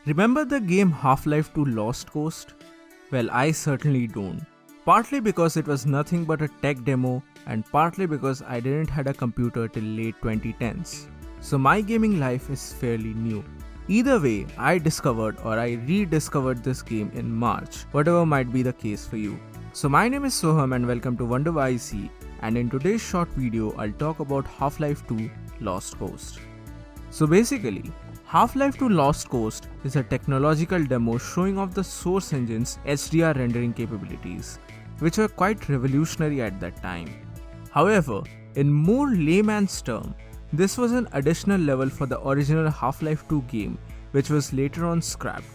Remember the game Half-Life 2 Lost Coast? Well, I certainly don't. Partly because it was nothing but a tech demo and partly because I didn't had a computer till late 2010s. So my gaming life is fairly new. Either way, I discovered or I rediscovered this game in March, whatever might be the case for you. So my name is Soham and welcome to Wonder WhyZ, and in today's short video I'll talk about Half-Life 2 Lost Coast. So basically, Half-Life 2 Lost Coast is a technological demo showing off the Source Engine's HDR rendering capabilities, which were quite revolutionary at that time. However, in more layman's term, this was an additional level for the original Half-Life 2 game, which was later on scrapped.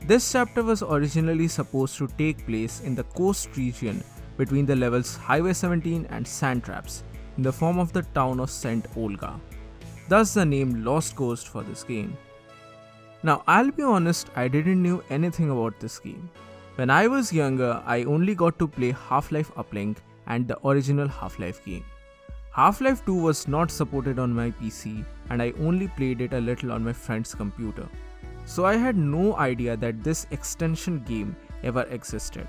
This chapter was originally supposed to take place in the coast region between the levels Highway 17 and Sand Traps, in the form of the town of St. Olga. Thus the name Lost Coast for this game. Now I'll be honest, I didn't know anything about this game. When I was younger, I only got to play Half-Life Uplink and the original Half-Life game. Half-Life 2 was not supported on my PC and I only played it a little on my friend's computer. So I had no idea that this extension game ever existed.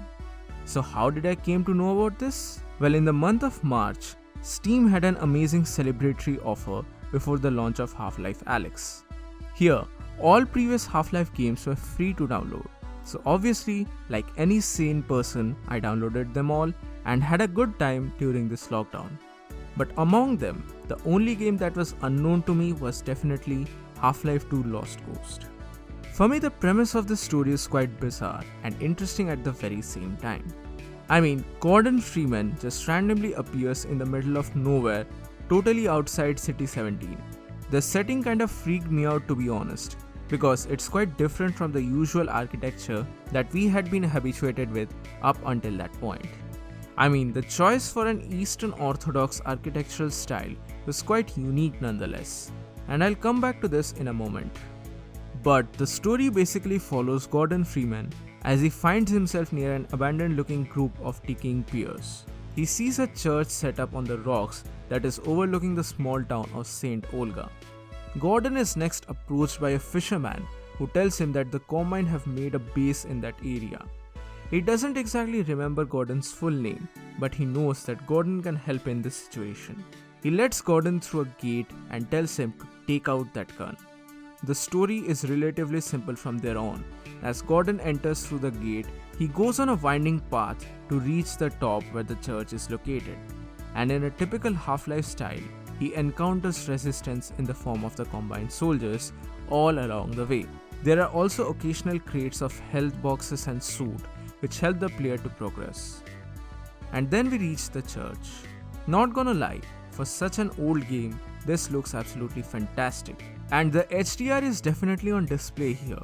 So how did I came to know about this? Well, in the month of March, Steam had an amazing celebratory offer before the launch of Half-Life Alyx. Here, all previous Half-Life games were free to download. So obviously, like any sane person, I downloaded them all and had a good time during this lockdown. But among them, the only game that was unknown to me was definitely Half-Life 2 Lost Coast. For me, the premise of this story is quite bizarre and interesting at the very same time. I mean, Gordon Freeman just randomly appears in the middle of nowhere, totally outside City 17. The setting kind of freaked me out, to be honest, because it's quite different from the usual architecture that we had been habituated with up until that point. I mean, the choice for an Eastern Orthodox architectural style was quite unique nonetheless, and I'll come back to this in a moment. But the story basically follows Gordon Freeman as he finds himself near an abandoned looking group of decaying piers. He sees a church set up on the rocks that is overlooking the small town of St. Olga. Gordon is next approached by a fisherman who tells him that the Combine have made a base in that area. He doesn't exactly remember Gordon's full name, but he knows that Gordon can help in this situation. He lets Gordon through a gate and tells him to take out that gun. The story is relatively simple from there on. As Gordon enters through the gate, he goes on a winding path to reach the top where the church is located. And in a typical Half-Life style, he encounters resistance in the form of the Combine soldiers all along the way. There are also occasional crates of health boxes and suit which help the player to progress. And then we reach the church. Not gonna lie, for such an old game, this looks absolutely fantastic. And the HDR is definitely on display here.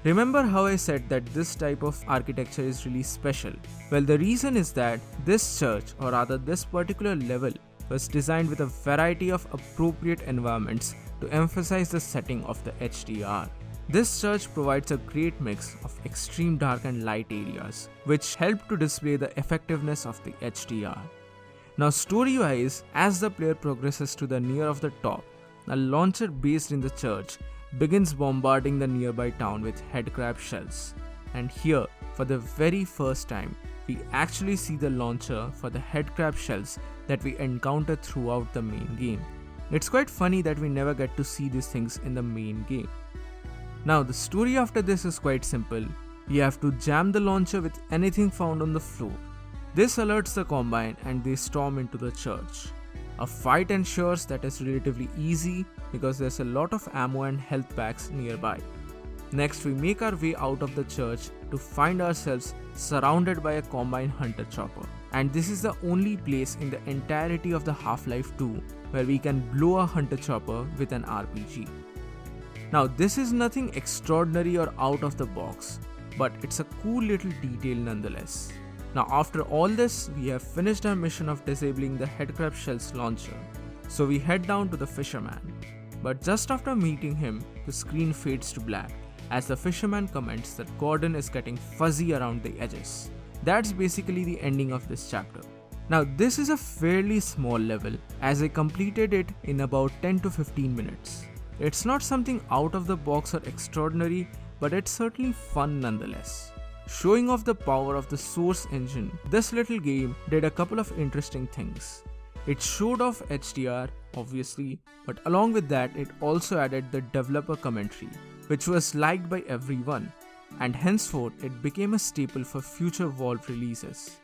Remember how I said that this type of architecture is really special? Well, the reason is that this church, or rather this particular level, was designed with a variety of appropriate environments to emphasize the setting of the HDR. This church provides a great mix of extreme dark and light areas, which help to display the effectiveness of the HDR. Now story-wise, as the player progresses to the near of the top, a launcher based in the church begins bombarding the nearby town with headcrab shells. And here, for the very first time, we actually see the launcher for the headcrab shells that we encounter throughout the main game. It's quite funny that we never get to see these things in the main game. Now the story after this is quite simple. You have to jam the launcher with anything found on the floor. This alerts the Combine and they storm into the church. A fight ensures that is relatively easy because there's a lot of ammo and health packs nearby. Next, we make our way out of the church to find ourselves surrounded by a Combine hunter chopper. And this is the only place in the entirety of the Half-Life 2 where we can blow a hunter chopper with an RPG. Now this is nothing extraordinary or out of the box, but it's a cool little detail nonetheless. Now after all this, we have finished our mission of disabling the headcrab shells launcher, so we head down to the fisherman. But just after meeting him, the screen fades to black as the fisherman comments that Gordon is getting fuzzy around the edges. That's basically the ending of this chapter. Now this is a fairly small level as I completed it in about 10 to 15 minutes. It's not something out of the box or extraordinary, but it's certainly fun nonetheless. Showing off the power of the Source engine, this little game did a couple of interesting things. It showed off HDR, obviously, but along with that, it also added the developer commentary, which was liked by everyone, and henceforth it became a staple for future Valve releases.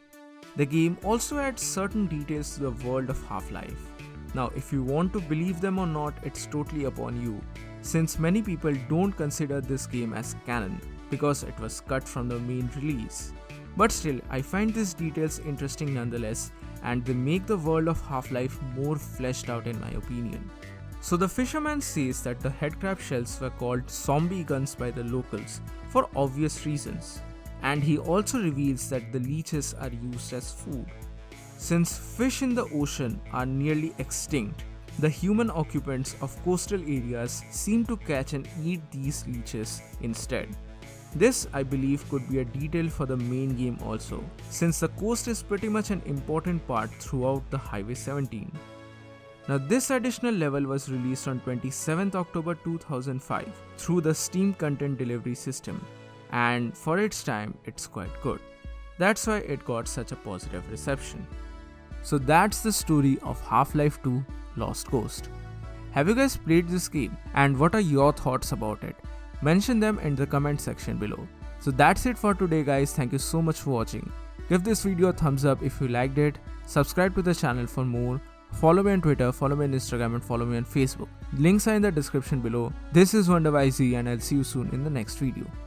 The game also adds certain details to the world of Half-Life. Now, if you want to believe them or not, it's totally upon you, since many people don't consider this game as canon because it was cut from the main release. But still, I find these details interesting nonetheless, and they make the world of Half-Life more fleshed out in my opinion. So the fisherman says that the headcrab shells were called zombie guns by the locals for obvious reasons, and he also reveals that the leeches are used as food. Since fish in the ocean are nearly extinct, the human occupants of coastal areas seem to catch and eat these leeches instead. This, I believe, could be a detail for the main game also, since the coast is pretty much an important part throughout the Highway 17. Now, this additional level was released on 27th October 2005 through the Steam Content Delivery system, and for its time, it's quite good. That's why it got such a positive reception. So that's the story of Half-Life 2 Lost Coast. Have you guys played this game, and what are your thoughts about it? Mention them in the comment section below. So that's it for today guys, thank you so much for watching. Give this video a thumbs up if you liked it, subscribe to the channel for more, follow me on Twitter, follow me on Instagram and follow me on Facebook. Links are in the description below. This is Wonder WhyZ and I'll see you soon in the next video.